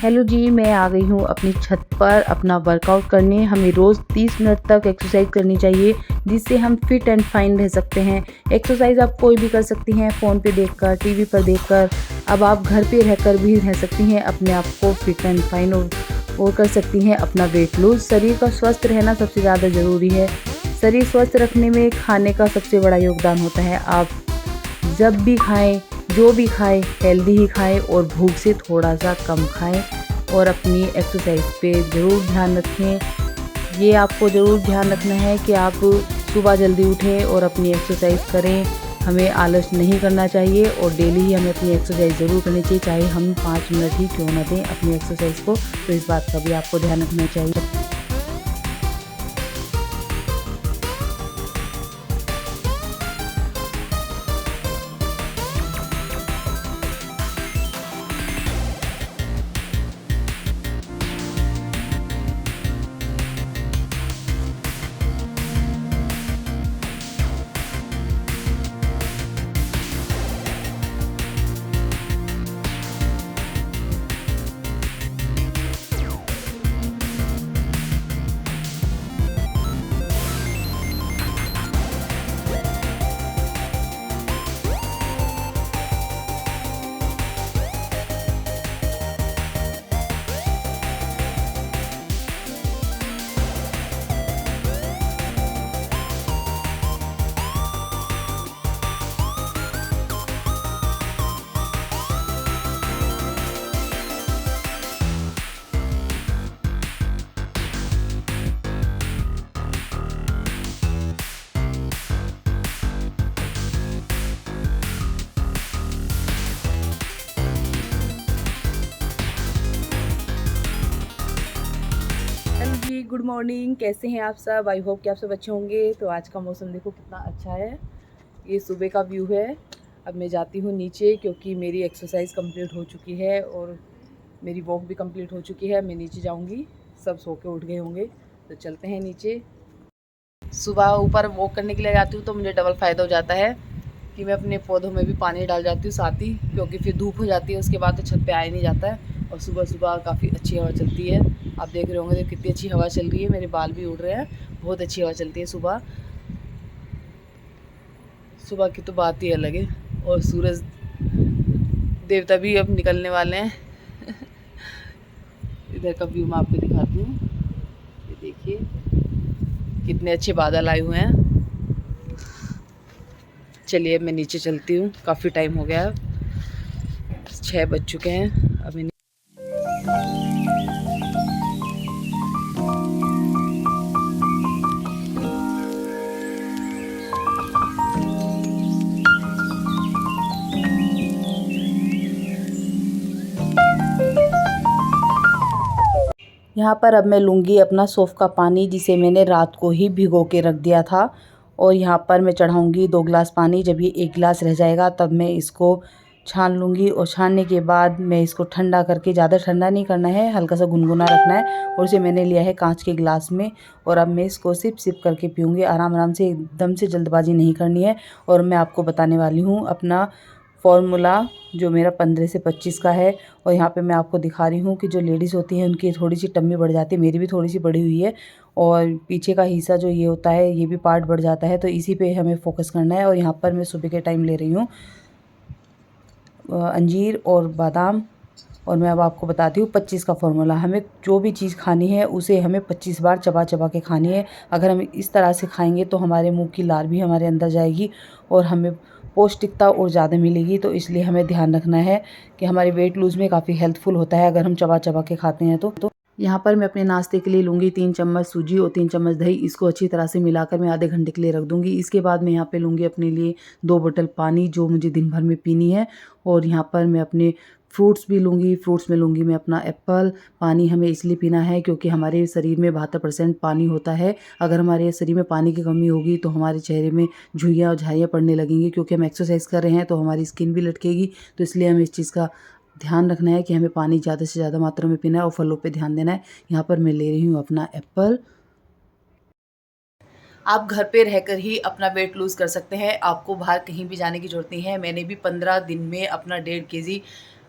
Hello जी, मैं आ गई हूँ अपनी छत पर अपना वर्कआउट करने। हमें रोज़ 30 मिनट तक एक्सरसाइज करनी चाहिए, जिससे हम फिट एंड फाइन रह सकते हैं। एक्सरसाइज आप कोई भी कर सकती हैं, फ़ोन पे देखकर, टीवी पर देखकर। अब आप घर पे रहकर भी रह सकती हैं, अपने आप को फिट एंड फाइन और कर सकती हैं अपना वेट लूज़। शरीर का स्वस्थ रहना सबसे ज़्यादा ज़रूरी है। शरीर स्वस्थ रखने में खाने का सबसे बड़ा योगदान होता है। आप जब भी खाएँ, जो भी खाएँ, हेल्दी ही खाएँ और भूख से थोड़ा-सा कम खाएँ और अपनी एक्सरसाइज पे ज़रूर ध्यान रखें। ये आपको ज़रूर ध्यान रखना है कि आप सुबह जल्दी उठें और अपनी एक्सरसाइज करें। हमें आलस नहीं करना चाहिए और डेली ही हमें अपनी एक्सरसाइज ज़रूर करनी चाहिए, चाहे हम 5 मिनट ही क्यों ना दें अपनी एक्सरसाइज को। तो इस बात का भी आपको ध्यान रखना चाहिए। हेलो जी, गुड मॉर्निंग। कैसे हैं आप सब? आई होप कि आप सब अच्छे होंगे। तो आज का मौसम देखो कितना अच्छा है। ये सुबह का व्यू है। अब मैं जाती हूँ नीचे क्योंकि मेरी एक्सरसाइज कंप्लीट हो चुकी है और मेरी वॉक भी कंप्लीट हो चुकी है। मैं नीचे जाऊँगी, सब सो के उठ गए होंगे, तो चलते हैं नीचे। सुबह ऊपर वॉक करने के लिए जाती हूँ तो मुझे डबल फ़ायदा हो जाता है कि मैं अपने पौधों में भी पानी डाल जाती हूँ साथ ही, क्योंकि फिर धूप हो जाती है उसके बाद तो छत पे आया नहीं जाता है। और सुबह सुबह काफ़ी अच्छी हवा चलती है। आप देख रहे होंगे कितनी अच्छी हवा चल रही है, मेरे बाल भी उड़ रहे हैं। बहुत अच्छी हवा चलती है सुबह। सुबह की तो बात ही अलग है। और सूरज देवता भी अब निकलने वाले हैं। इधर का व्यू मैं आपको दिखाती हूँ। ये देखिए कितने अच्छे बादल आए हुए हैं। चलिए मैं नीचे चलती हूँ, काफ़ी टाइम हो गया, 6 बज चुके हैं अभी। यहाँ पर अब मैं लूँगी अपना सौंफ का पानी, जिसे मैंने रात को ही भिगो के रख दिया था। और यहाँ पर मैं चढ़ाऊँगी 2 गिलास पानी। जब ये 1 गिलास रह जाएगा तब मैं इसको छान लूँगी और छानने के बाद मैं इसको ठंडा करके, ज़्यादा ठंडा नहीं करना है, हल्का सा गुनगुना रखना है। और इसे मैंने लिया है कांच के गिलास में और अब मैं इसको सिप सिप करके पीऊँगी आराम आराम से, एकदम से जल्दबाजी नहीं करनी है। और मैं आपको बताने वाली हूँ अपना फ़ॉर्मूला, जो मेरा 15 से 25 का है। और यहाँ पे मैं आपको दिखा रही हूँ कि जो लेडीज़ होती हैं उनकी थोड़ी सी टम्मी बढ़ जाती है, मेरी भी थोड़ी सी बढ़ी हुई है। और पीछे का हिस्सा जो ये होता है, ये भी पार्ट बढ़ जाता है, तो इसी पे हमें फोकस करना है। और यहाँ पर मैं सुबह के टाइम ले रही हूँ अंजीर और बादाम। और मैं अब आपको बताती हूँ 25 का फ़ॉर्मूला। हमें जो भी चीज़ खानी है उसे हमें 25 बार चबा चबा के खानी है। अगर हम इस तरह से खाएंगे तो हमारे मुंह की लार भी हमारे अंदर जाएगी और हमें पौष्टिकता और ज़्यादा मिलेगी। तो इसलिए हमें ध्यान रखना है कि हमारे वेट लूज़ में काफ़ी हेल्पफुल होता है अगर हम चबा चबा के खाते हैं तो। यहाँ पर मैं अपने नाश्ते के लिए लूँगी 3 चम्मच सूजी और 3 चम्मच दही। इसको अच्छी तरह से मिलाकर मैं आधे घंटे के लिए रख दूँगी। इसके बाद मैं यहाँ पे लूँगी अपने लिए 2 बोतल पानी, जो मुझे दिन भर में पीनी है। और यहाँ पर मैं अपने फ्रूट्स भी लूँगी। फ्रूट्स में लूँगी मैं अपना एप्पल। पानी हमें इसलिए पीना है क्योंकि हमारे शरीर में 72% पानी होता है। अगर हमारे शरीर में पानी की कमी होगी तो हमारे चेहरे में झुर्रियाँ और झाइयाँ पड़ने लगेंगी, क्योंकि हम एक्सरसाइज कर रहे हैं तो हमारी स्किन भी लटकेगी। तो इसलिए हमें इस चीज़ का ध्यान रखना है कि हमें पानी ज़्यादा से ज़्यादा मात्रा में पीना है और फलों पे ध्यान देना है। यहाँ पर मैं ले रही हूँ अपना एप्पल। आप घर पे रहकर ही अपना वेट लूज़ कर सकते हैं, आपको बाहर कहीं भी जाने की ज़रूरत नहीं है। मैंने भी 15 दिन में अपना 1.5 kg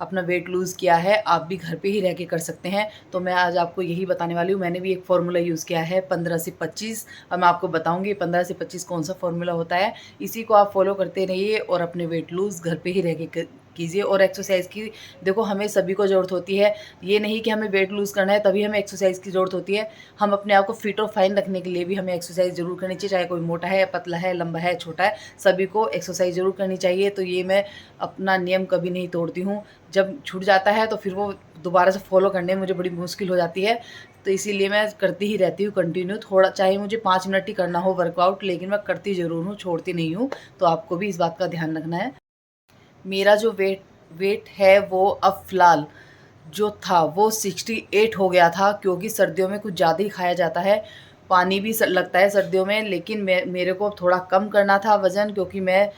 अपना वेट लूज़ किया है, आप भी घर पे ही रह के कर सकते हैं। तो मैं आज आपको यही बताने वाली हूँ। मैंने भी एक फ़ॉर्मूला यूज़ किया है 15 से 25, और मैं आपको बताऊँगी 15 से 25 कौन-सा फ़ॉर्मूला होता है। इसी को आप फ़ॉलो करते रहिए और अपने वेट लूज़ घर पे ही रह के कीजिए। और एक्सरसाइज़ की देखो हमें सभी को ज़रूरत होती है। ये नहीं कि हमें वेट लूज़ करना है तभी हमें एक्सरसाइज़ की ज़रूरत होती है। हम अपने आप को फिट और फाइन रखने के लिए भी हमें एक्सरसाइज़ ज़रूर करनी चाहिए, चाहे कोई मोटा है, पतला है, लंबा है, छोटा है, सभी को एक्सरसाइज़ ज़रूर करनी चाहिए। तो ये मैं अपना नियम कभी नहीं तोड़ती हूँ। जब छूट जाता है तो फिर वो दोबारा से फ़ॉलो करने में मुझे बड़ी मुश्किल हो जाती है। तो इसीलिए मैं करती ही रहती हूँ कंटिन्यू, थोड़ा चाहे मुझे 5 मिनट ही करना हो वर्कआउट, लेकिन मैं करती ज़रूर हूँ, छोड़ती नहीं हूँ। तो आपको भी इस बात का ध्यान रखना है। मेरा जो वेट है वो अब फ़िलहाल जो था वो 68 हो गया था, क्योंकि सर्दियों में कुछ ज़्यादा ही खाया जाता है। पानी भी लगता है सर्दियों में, लेकिन मेरे को थोड़ा कम करना था वज़न, क्योंकि मैं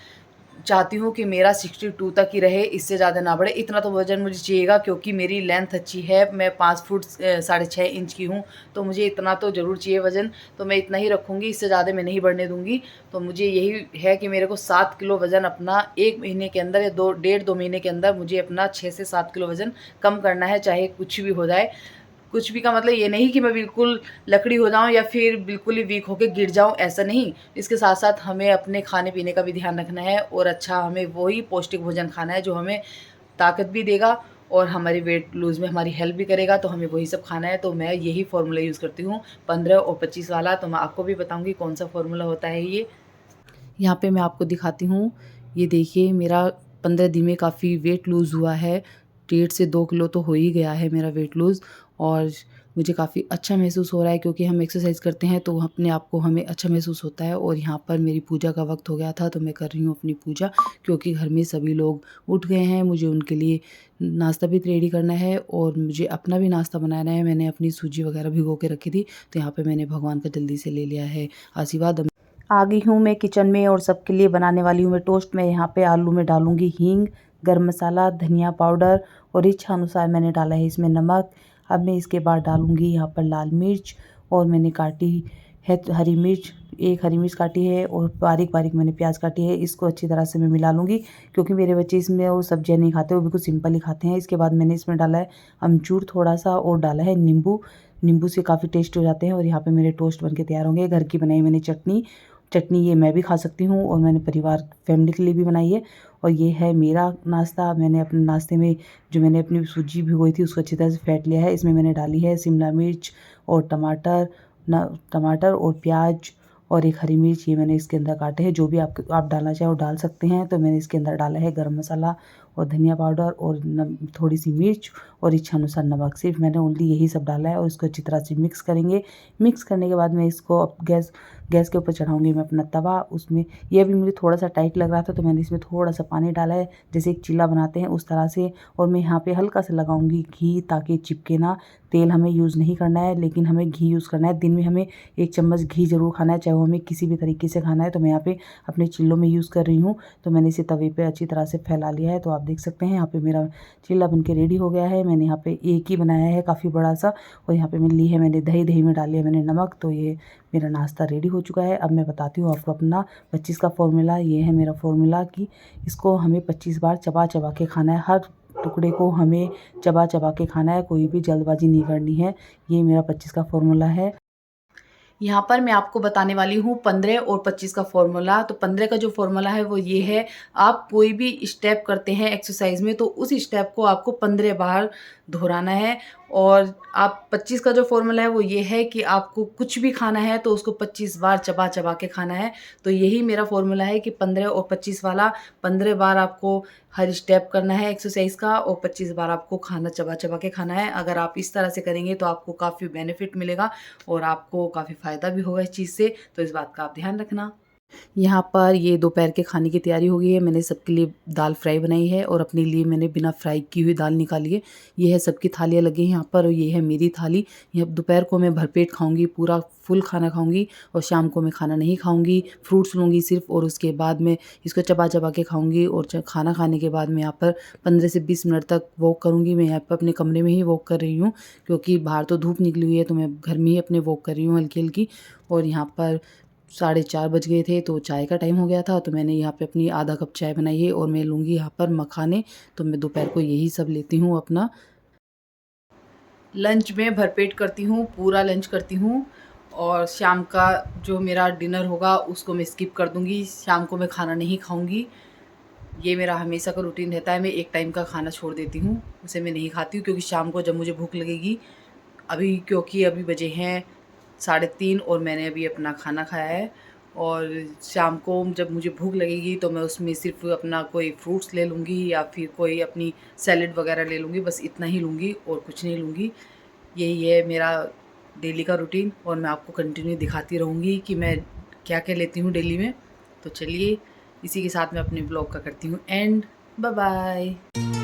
चाहती हूँ कि मेरा 62 तक ही रहे, इससे ज़्यादा ना बढ़े। इतना तो वज़न मुझे चाहिएगा, क्योंकि मेरी लेंथ अच्छी है, मैं 5 फुट साढ़े 6 इंच की हूँ, तो मुझे इतना तो ज़रूर चाहिए वज़न। तो मैं इतना ही रखूँगी, इससे ज़्यादा मैं नहीं बढ़ने दूँगी। तो मुझे यही है कि मेरे को 7 किलो वज़न अपना 1 महीने के अंदर या 2 महीने के अंदर मुझे अपना 6 से 7 किलो वज़न कम करना है, चाहे कुछ भी हो जाए। कुछ भी का मतलब ये नहीं कि मैं बिल्कुल लकड़ी हो जाऊँ या फिर बिल्कुल ही वीक होके गिर जाऊँ, ऐसा नहीं। इसके साथ-साथ हमें अपने खाने-पीने का भी ध्यान रखना है, और अच्छा हमें वही पौष्टिक भोजन खाना है जो हमें ताकत भी देगा और हमारी वेट लूज़ में हमारी हेल्प भी करेगा, तो हमें वही सब खाना है। तो मैं यही फ़ॉर्मूला यूज़ करती हूँ 15 और 25 वाला। तो मैं आपको भी बताऊँगी कौन-सा फ़ॉर्मूला होता है ये। यहाँ पे मैं आपको दिखाती हूँ, ये देखिए मेरा 15 दिन में काफ़ी वेट लूज़ हुआ है। 1.5 से 2 किलो तो हो ही गया है मेरा वेट लूज़, और मुझे काफ़ी अच्छा महसूस हो रहा है, क्योंकि हम एक्सरसाइज़ करते हैं तो अपने आप को हमें अच्छा महसूस होता है। और यहाँ पर मेरी पूजा का वक़्त हो गया था, तो मैं कर रही हूँ अपनी पूजा, क्योंकि घर में सभी लोग उठ गए हैं। मुझे उनके लिए नाश्ता भी रेडी करना है और मुझे अपना भी नाश्ता बनाना है। मैंने अपनी सूजी वग़ैरह भिगो के रखी थी, तो यहाँ पे मैंने भगवान का जल्दी से ले लिया है आशीर्वाद। आ गई हूँ मैं किचन में और सबके लिए बनाने वाली हूँ मैं टोस्ट। मैं यहाँ पे आलू में डालूँगी हींग, गरम मसाला, धनिया पाउडर, और इच्छा अनुसार मैंने डाला है इसमें नमक। अब मैं इसके बाद डालूँगी यहाँ पर लाल मिर्च, और मैंने काटी है हरी मिर्च, एक हरी मिर्च काटी है, और बारीक-बारीक मैंने प्याज काटी है। इसको अच्छी तरह से मैं मिला लूँगी, क्योंकि मेरे बच्चे इसमें वो सब्जियाँ नहीं खाते, वो बिल्कुल सिंपल ही खाते हैं। इसके बाद मैंने इसमें डाला है अमचूर थोड़ा-सा, और डाला है नींबू। नींबू से काफ़ी टेस्टी हो जाते हैं। और यहाँ पे मेरे टोस्ट बनके तैयार होंगे। घर की बनाई मैंने चटनी ये मैं भी खा सकती हूँ, और मैंने परिवार फैमिली के लिए भी बनाई है। और ये है मेरा नाश्ता। मैंने अपने नाश्ते में जो मैंने अपनी सूजी भिगोई थी उसको अच्छी तरह से फेंट लिया है। इसमें मैंने डाली है शिमला मिर्च और टमाटर और प्याज, और एक हरी मिर्च, ये मैंने इसके अंदर काटे हैं। जो भी आप डालना चाहें वो डाल सकते हैं। तो मैंने इसके अंदर डाला है गरम मसाला और धनिया पाउडर और थोड़ी सी मिर्च और इच्छानुसार नमक। सिर्फ मैंने ओनली यही सब डाला है, और इसको अच्छी तरह से मिक्स करेंगे। मिक्स करने के बाद मैं इसको अब गैस के ऊपर चढ़ाऊँगी मैं अपना तवा। उसमें ये अभी मुझे थोड़ा सा टाइट लग रहा था, तो मैंने इसमें थोड़ा सा पानी डाला है, जैसे एक चीला बनाते हैं उस तरह से। और मैं यहाँ पे हल्का सा लगाऊंगी घी, ताकि चिपके ना। तेल हमें यूज़ नहीं करना है, लेकिन हमें घी यूज़ करना है। दिन में हमें 1 चम्मच घी ज़रूर खाना है, चाहे वो हमें किसी भी तरीके से खाना है। तो मैं यहाँ पे अपने चिल्लों में यूज़ कर रही हूँ। तो मैंने इसे तवे पे अच्छी तरह से फैला लिया है। तो आप देख सकते हैं यहाँ पे मेरा चिल्ला बन के रेडी हो गया है। मैंने यहाँ पे एक ही बनाया है, काफ़ी बड़ा सा। और यहाँ पे मैंने दही में डाल लिया मैंने नमक। तो ये मेरा नाश्ता रेडी हो चुका है। अब मैं बताती हूँ आपको अपना 25 का फॉर्मूला। ये है मेरा फॉर्मूला कि इसको हमें 25 बार चबा चबा के खाना है। हर टुकड़े को हमें चबा चबा के खाना है, कोई भी जल्दबाजी नहीं करनी है। ये मेरा 25 का फॉर्मूला है। यहाँ पर मैं आपको बताने वाली हूँ 15 और 25 का फॉर्मूला। तो 15 का जो फॉर्मूला है वो ये है, आप कोई भी स्टेप करते हैं एक्सरसाइज में तो उस स्टेप को आपको 15 बार दोहराना है। और आप 25 का जो फॉर्मूला है वो ये है कि आपको कुछ भी खाना है तो उसको 25 बार चबा चबा के खाना है। तो यही मेरा फॉर्मूला है कि 15 और 25 वाला। 15 बार आपको हर स्टेप करना है एक्सरसाइज का, और 25 बार आपको खाना चबा चबा के खाना है। अगर आप इस तरह से करेंगे तो आपको काफ़ी बेनिफिट मिलेगा और आपको काफ़ी फ़ायदा भी होगा इस चीज़ से। तो इस बात का आप ध्यान रखना। यहाँ पर ये दोपहर के खाने की तैयारी हो गई है। मैंने सबके लिए दाल फ्राई बनाई है, और अपने लिए मैंने बिना फ्राई की हुई दाल निकाली है। ये है सबकी थालियाँ लगी हैं यहाँ पर, और ये है मेरी थाली। ये अब दोपहर को मैं भरपेट खाऊंगी, पूरा फुल खाना खाऊंगी, और शाम को मैं खाना नहीं खाऊंगी, फ्रूट्स लूँगी सिर्फ, और उसके बाद मैं इसको चबा चबा के खाऊंगी। और खाना खाने के बाद मैं यहाँ पर 15 से 20 मिनट तक वॉक करूँगी। मैं यहाँ पर अपने कमरे में ही वॉक कर रही हूँ, क्योंकि बाहर तो धूप निकली हुई है, तो मैं घर में ही अपने वॉक कर रही हूँ हल्की हल्की। और यहाँ पर 4:30 बज गए थे, तो चाय का टाइम हो गया था। तो मैंने यहाँ पे अपनी आधा कप चाय बनाई है और मैं लूँगी यहाँ पर मखाने। तो मैं दोपहर को यही सब लेती हूँ अपना। लंच में भरपेट करती हूँ, पूरा लंच करती हूँ और शाम का जो मेरा डिनर होगा उसको मैं स्किप कर दूँगी। शाम को मैं खाना नहीं खाऊँगी। ये मेरा हमेशा का रूटीन रहता है। मैं एक टाइम का खाना छोड़ देती हूँ, उसे मैं नहीं खाती हूँ, क्योंकि शाम को जब मुझे भूख लगेगी, क्योंकि अभी बजे हैं 3:30 और मैंने अभी अपना खाना खाया है। और शाम को जब मुझे भूख लगेगी तो मैं उसमें सिर्फ़ अपना कोई फ्रूट्स ले लूँगी या फिर कोई अपनी सैलेड वग़ैरह ले लूँगी, बस इतना ही लूँगी और कुछ नहीं लूँगी। यही है मेरा डेली का रूटीन और मैं आपको कंटिन्यू दिखाती रहूँगी कि मैं क्या-क्या लेती हूँ डेली में। तो चलिए, इसी के साथ मैं अपने ब्लॉग का करती हूँ एंड। Bye bye.